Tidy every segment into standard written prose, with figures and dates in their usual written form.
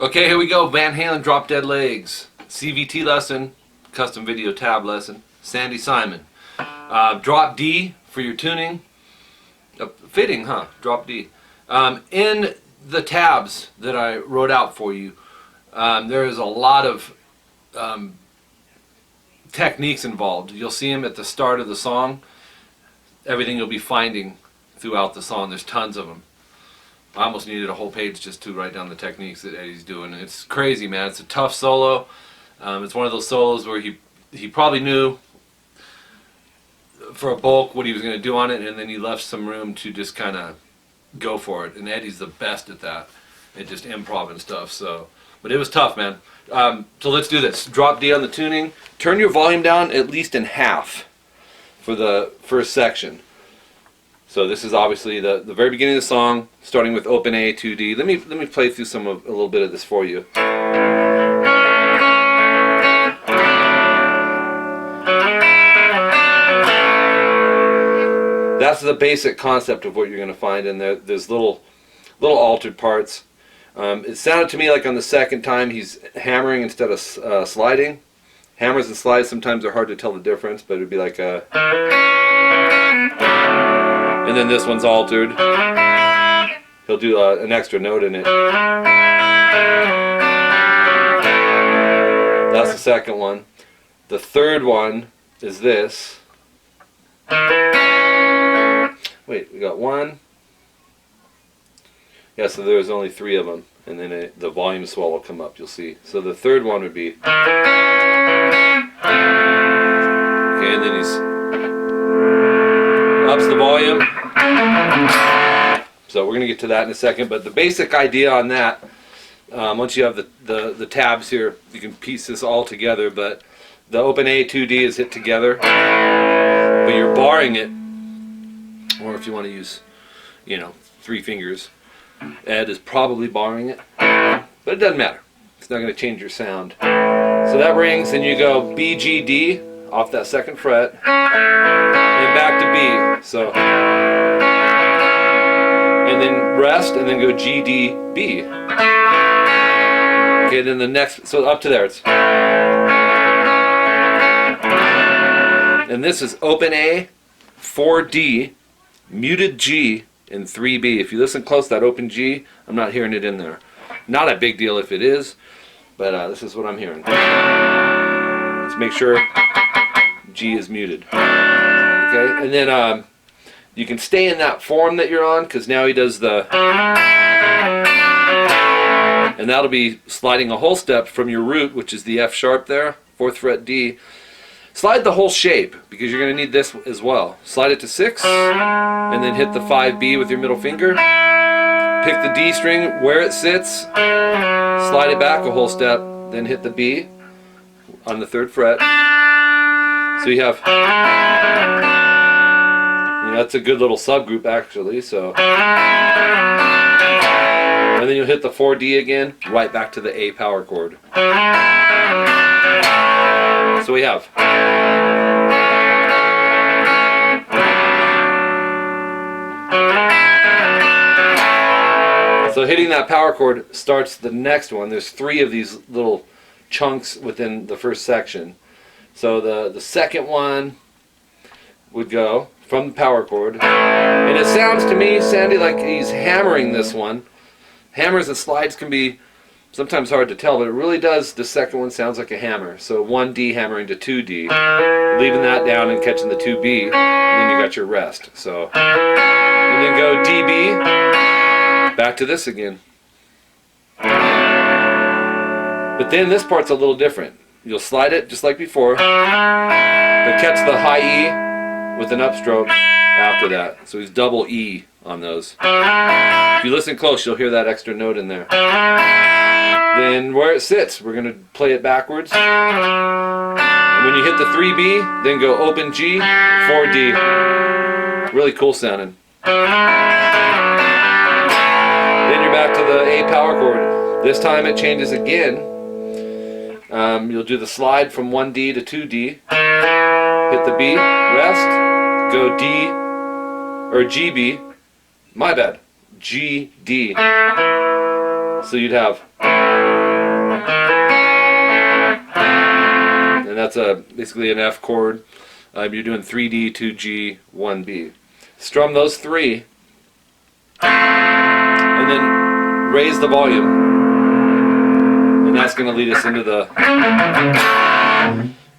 Okay, here we go. Van Halen, Drop Dead Legs. CVT lesson, custom video tab lesson. Sandy Simon. Drop D for your tuning. Fitting, huh? Drop D. In the tabs that I wrote out for you, there is a lot of techniques involved. You'll see them at the start of the song. Everything you'll be finding throughout the song. There's tons of them. I almost needed a whole page just to write down the techniques that Eddie's doing. It's crazy, man. It's a tough solo. It's one of those solos where he probably knew for a bulk what he was going to do on it, and then he left some room to just kind of go for it. And Eddie's the best at that, at just improv and stuff. So, but it was tough, man. So let's do this. Drop D on the tuning. Turn your volume down at least in half for the first section. So this is obviously the very beginning of the song, starting with open A, 2D. Let me play through a little bit of this for you. That's the basic concept of what you're going to find in there. There's little altered parts. It sounded to me like on the second time he's hammering instead of sliding. Hammers and slides sometimes are hard to tell the difference, but it would be like a... And then this one's altered. He'll do an extra note in it. That's the second one. The third one is this. Wait, we got one. Yeah, so there's only 3 of them. And then the volume swell will come up, you'll see. So the third one would be... Okay, and then he's... ups the volume. So we're going to get to that in a second, but the basic idea on that, once you have the tabs here, you can piece this all together, but the open A, 2D is hit together, but you're barring it, or if you want to use, 3 fingers, Ed is probably barring it, but it doesn't matter. It's not going to change your sound. So that rings, and you go B, G, D off that second fret, and back to B. So, and then rest, and then go G, D, B. Okay, then the next, so up to there. And this is open A, 4D, muted G, and 3B. If you listen close, that open G, I'm not hearing it in there. Not a big deal if it is, but this is what I'm hearing. Let's make sure G is muted. Okay, and then you can stay in that form that you're on, because now he does the... And that'll be sliding a whole step from your root, which is the F sharp there, 4th fret D. Slide the whole shape, because you're going to need this as well. Slide it to 6, and then hit the 5B with your middle finger. Pick the D string where it sits, slide it back a whole step, then hit the B on the 3rd fret. So you have, that's a good little subgroup actually, so. And then you'll hit the 4D again, right back to the A power chord. So we have. So hitting that power chord starts the next one. There's 3 of these little chunks within the first section. So the second one would go from the power chord. And it sounds to me, Sandy, like he's hammering this one. Hammers and slides can be sometimes hard to tell, but it really does, the second one sounds like a hammer. So 1D hammering to 2D, leaving that down and catching the 2B, and then you got your rest. So, and then go DB, back to this again. But then this part's a little different. You'll slide it just like before, but catch the high E with an upstroke after that. So he's double E on those. If you listen close, you'll hear that extra note in there. Then where it sits, we're going to play it backwards. And when you hit the 3B, then go open G, 4D. Really cool sounding. Then you're back to the A power chord. This time it changes again. You'll do the slide from 1D to 2D. Hit the B, rest, go D, or GB. My bad. G, D. So you'd have that's basically an F chord. You're doing 3D, 2G, 1B. Strum those three, and then raise the volume, and that's going to lead us into the...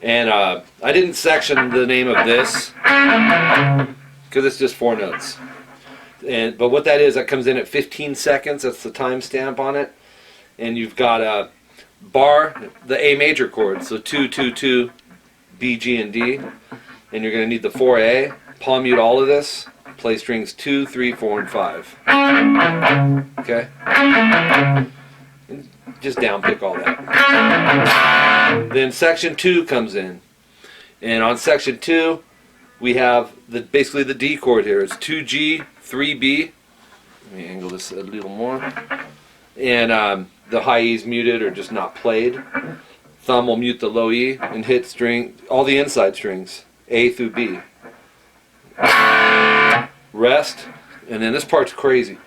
And I didn't section the name of this because it's just 4 notes. But what that is, that comes in at 15 seconds. That's the timestamp on it. And you've got a bar, the A major chord, so 2, 2, 2, B, G, and D. And you're going to need the 4A. Palm mute all of this. Play strings 2, 3, 4, and 5. Okay? And just downpick all that. Then section 2 comes in. And on section 2, we have basically the D chord here. It's 2G, 3B. Let me angle this a little more. And the high E is muted or just not played. Thumb will mute the low E and hit string, all the inside strings, A through B. Rest, and then this part's crazy.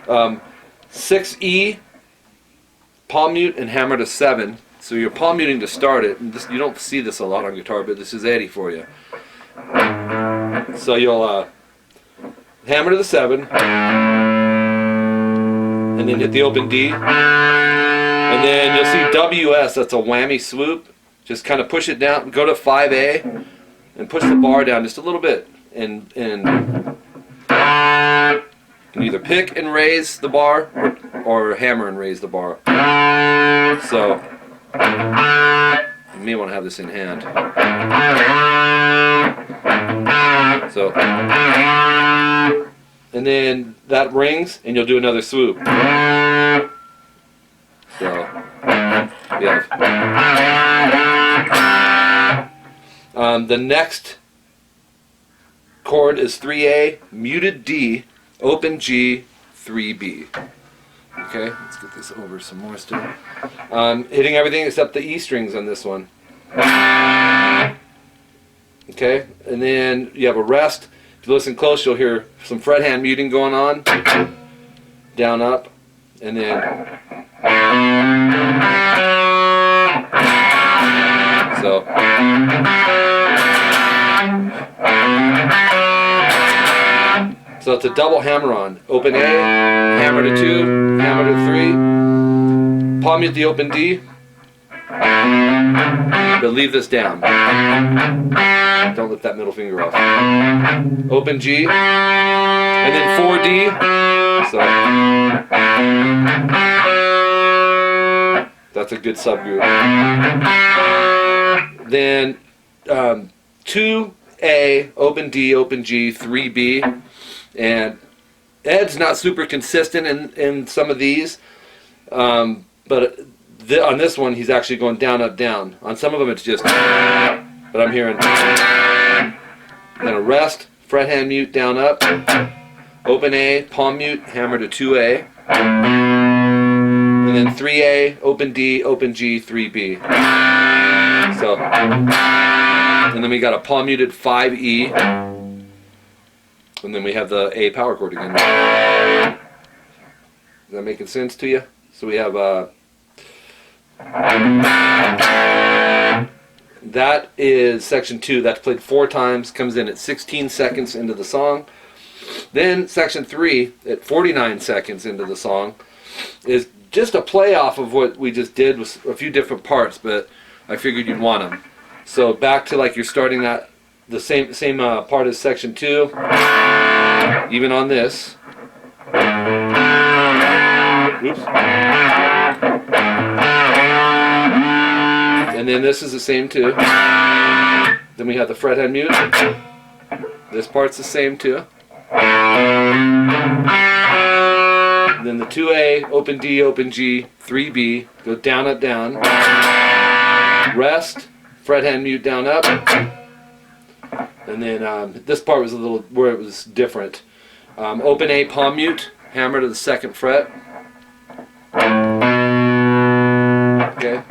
6E, palm mute and hammer to 7. So you're palm muting to start it. And you don't see this a lot on guitar, but this is Eddie for you. So you'll hammer to the 7, and then hit the open D. And then you'll see WS, that's a whammy swoop. Just kind of push it down, go to 5A, and push the bar down just a little bit. And you can either pick and raise the bar, or hammer and raise the bar. So, you may want to have this in hand. So, and then that rings, and you'll do another swoop. So, yeah. The next chord is 3A, muted D, open G, 3B. Okay, let's get this over some more still. Hitting everything except the E strings on this one. Okay, and then you have a rest. If you listen close, you'll hear some fret hand muting going on. Down, up, and then... So... So it's a double hammer on. Open A, hammer to 2, hammer to 3. Palm mute the open D. But leave this down. Don't lift that middle finger off. Open G. And then 4D. So that's a good subgroup. Then 2A, open D, open G, 3B. And Ed's not super consistent in some of these, but on this one he's actually going down, up, down. On some of them it's just, but I'm hearing, then a rest, fret hand mute, down, up, open A, palm mute, hammer to 2A, and then 3A, open D, open G, 3B. So, and then we got a palm muted 5E. And then we have the A power chord again. Is that making sense to you? So we have that is section 2. That's played 4 times. Comes in at 16 seconds into the song. Then section 3 at 49 seconds into the song is just a play off of what we just did with a few different parts, but I figured you'd want them. So back to like you're starting that the same part as section 2. Even on this. Oops. And then this is the same too. Then we have the fret head mute. This part's the same too. And then the 2A, open D, open G, 3B, go down, up, down. Rest, fret hand mute, down, up. And then this part was a little where it was different. Open A, palm mute, hammer to the 2nd fret. Okay.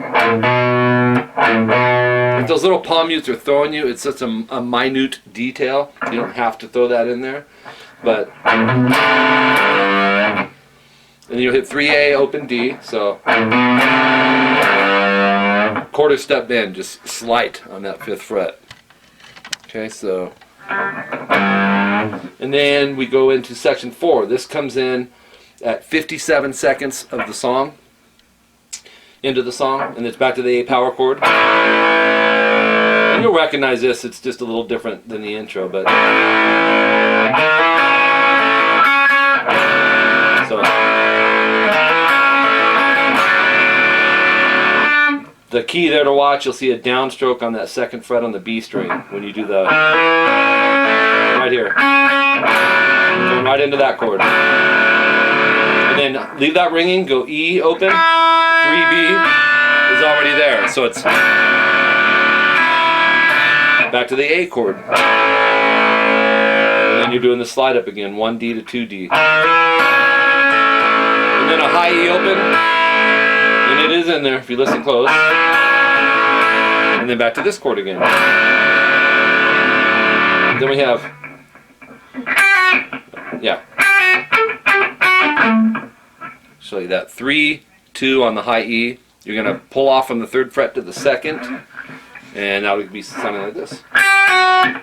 If those little palm mutes are throwing you, it's such a minute detail. You don't have to throw that in there. But and then you'll hit 3A, open D. So chord quarter step bend, just slight on that 5th fret. Okay, so, and then we go into section 4. This comes in at 57 seconds of the song, into the song, and it's back to the A power chord. And you'll recognize this, it's just a little different than the intro, but so the key there to watch, you'll see a downstroke on that 2nd fret on the B string when you do the right here. Going right into that chord. And then leave that ringing, go E open, 3B is already there. So it's back to the A chord. And then you're doing the slide up again, 1D to 2D. And then a high E open, and it is in there if you listen close. And then back to this chord again. And then we have, show you that 3, 2 on the high E. You're gonna pull off on the 3rd fret to the 2nd, and that would be sounding like this.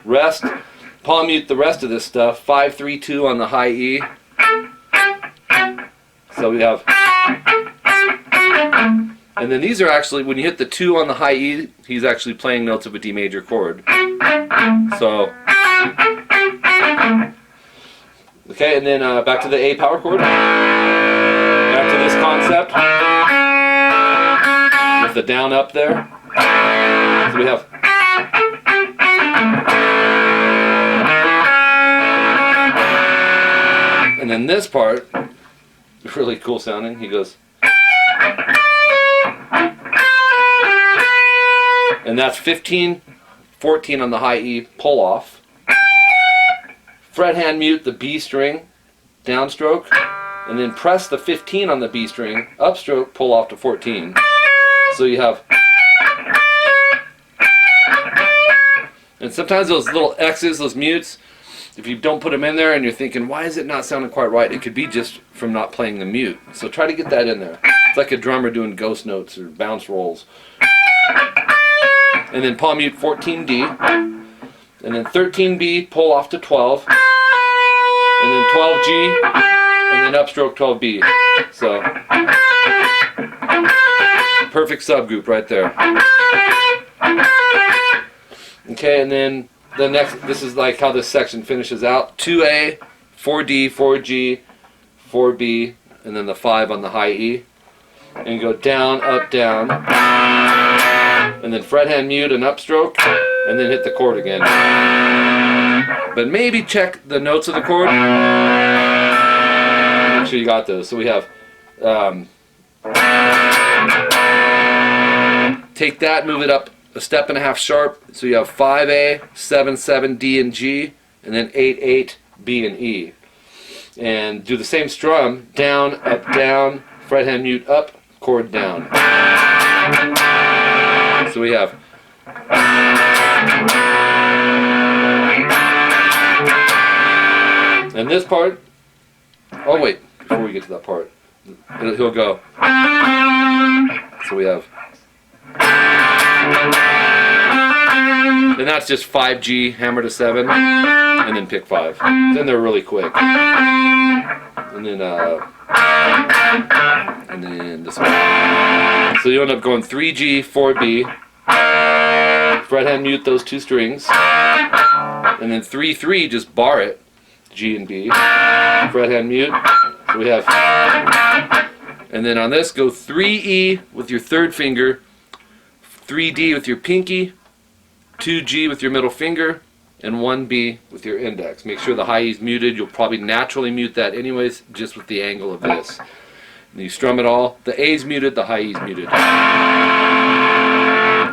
Rest, palm mute the rest of this stuff. 5, 3, 2 on the high E. So we have, and then these are actually, when you hit the 2 on the high E, he's actually playing notes of a D major chord. So, okay, and then back to the A power chord. Back to this concept with the down up there. So we have, and then this part, really cool sounding. He goes, and that's 15, 14 on the high E, pull off. Fret hand mute the B string, downstroke, and then press the 15 on the B string, upstroke, pull off to 14. So you have, and sometimes those little X's, those mutes, if you don't put them in there and you're thinking, why is it not sounding quite right? It could be just from not playing the mute. So try to get that in there. It's like a drummer doing ghost notes or bounce rolls. And then palm mute 14D, and then 13B, pull off to 12, and then 12G, and then upstroke 12B. So, perfect subgroup right there. Okay, and then the next, this is like how this section finishes out. 2A, 4D, 4G, 4B, and then the 5 on the high E. And go down, up, down. And then fret hand mute and upstroke, and then hit the chord again. But maybe check the notes of the chord. Make sure you got those. So we have, take that, move it up a step and a half sharp. So you have 5A, 7, 7, D and G, and then 8, 8, B and E. And do the same strum, down, up, down, fret hand mute up, chord down. So we have, and this part, oh wait, before we get to that part, he'll go, so we have, and that's just 5G, hammer to 7, and then pick 5. Then they're really quick. And then this one. So you end up going 3G, 4B, fret hand mute those 2 strings, and then 3, 3, just bar it, G and B, fret hand mute. So we have, and then on this go 3E with your 3rd finger, 3D with your pinky, 2G with your middle finger, and 1B with your index. Make sure the high E is muted. You'll probably naturally mute that anyways, just with the angle of this. And you strum it all. The A's muted, the high E's muted.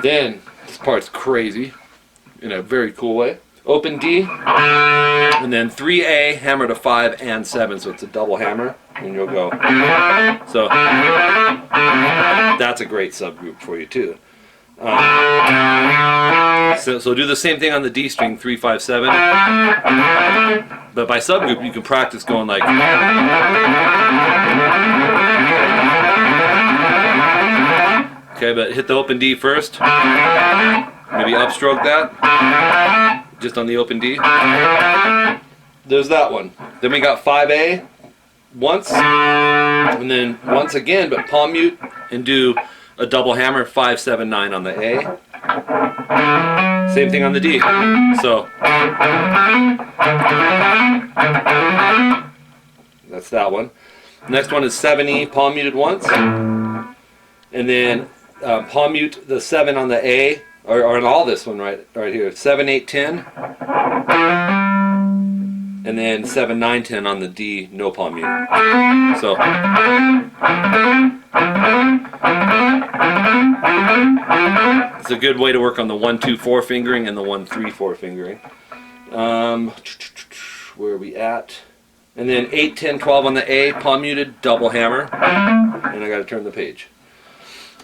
Then, this part's crazy, in a very cool way. Open D, and then 3A, hammer to 5 and 7, so it's a double hammer, and you'll go. So, that's a great subgroup for you too. So do the same thing on the D string, 3, 5, 7. But by subgroup, you can practice going like. Okay, but hit the open D first. Maybe upstroke that. Just on the open D. There's that one. Then we got 5A once. And then once again, but palm mute and do a double hammer 5, 7, 9 on the A. Same thing on the D. So that's that one. Next one is 7E, palm muted once. And then palm mute the 7 on the A, or on all this one right here. 7, 8, 10. And then 7, 9, 10 on the D, no palm mute. So it's a good way to work on the 1, 2, 4 fingering and the 1, 3, 4 fingering. Where are we at? And then 8, 10, 12 on the A, palm muted, double hammer. And I got to turn the page.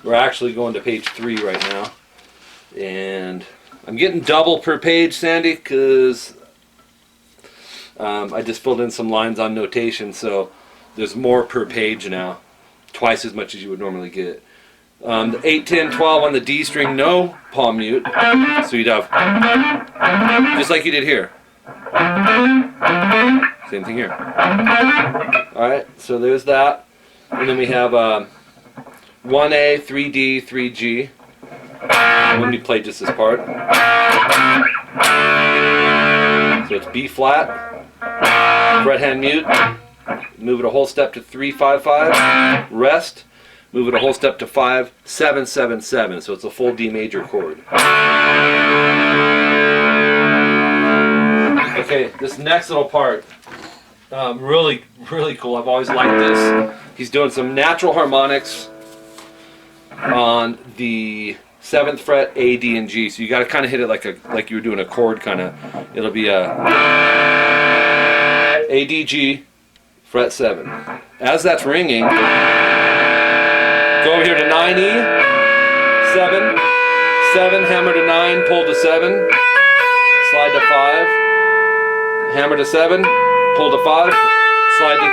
We're actually going to page 3 right now. And I'm getting double per page, Sandy, because I just filled in some lines on notation, so there's more per page now. Twice as much as you would normally get. The 8, 10, 12 on the D string, no palm mute. So you'd have, just like you did here. Same thing here. Alright, so there's that. And then we have 1A, 3D, 3G. Let me play just this part. So it's B flat, fret hand mute, move it a whole step to 3, 5, 5, rest, move it a whole step to 5, 7, 7, 7. So it's a full D major chord. Okay, this next little part, really, really cool. I've always liked this. He's doing some natural harmonics on the 7th fret, A, D, and G. So you got to kind of hit it like you were doing a chord kind of. It'll be a A, D, G, fret 7. As that's ringing, go over here to 9E, 7, 7, hammer to 9, pull to 7, slide to 5, hammer to 7, pull to 5, slide to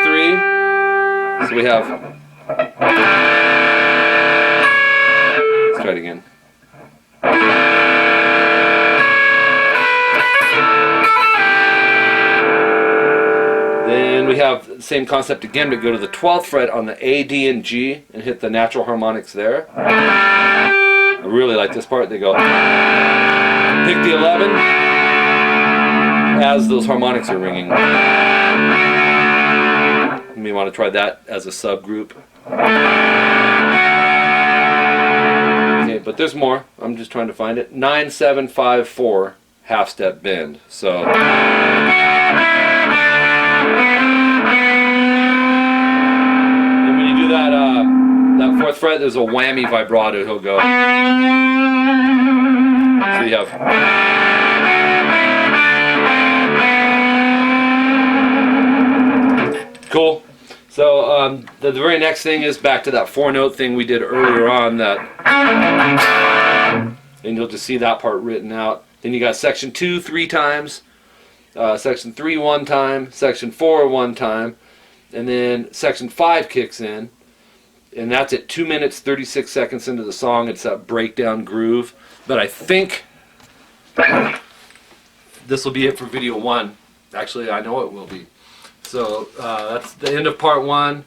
3. So we have, let's try it again. Then we have the same concept again, but go to the 12th fret on the A, D, and G and hit the natural harmonics there. I really like this part. They go, pick the 11 as those harmonics are ringing. You may want to try that as a subgroup. Okay, but there's more. I'm just trying to find it. 9, 7, 5, 4, half step bend. So and when you do that, that 4th fret, there's a whammy vibrato. He'll go. So you have. Cool. So the very next thing is back to that 4-note thing we did earlier on. That, and you'll just see that part written out. Then you got section 2 3 times, section 3 1 time, section 4 1 time, and then section 5 kicks in, and that's at 2 minutes 36 seconds into the song. It's that breakdown groove. But I think this will be it for video 1. Actually, I know it will be. So that's the end of part 1.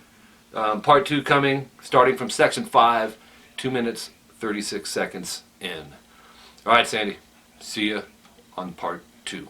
Part 2 coming, starting from section 5, 2 minutes 36 seconds in. All right, Sandy. See you on part 2.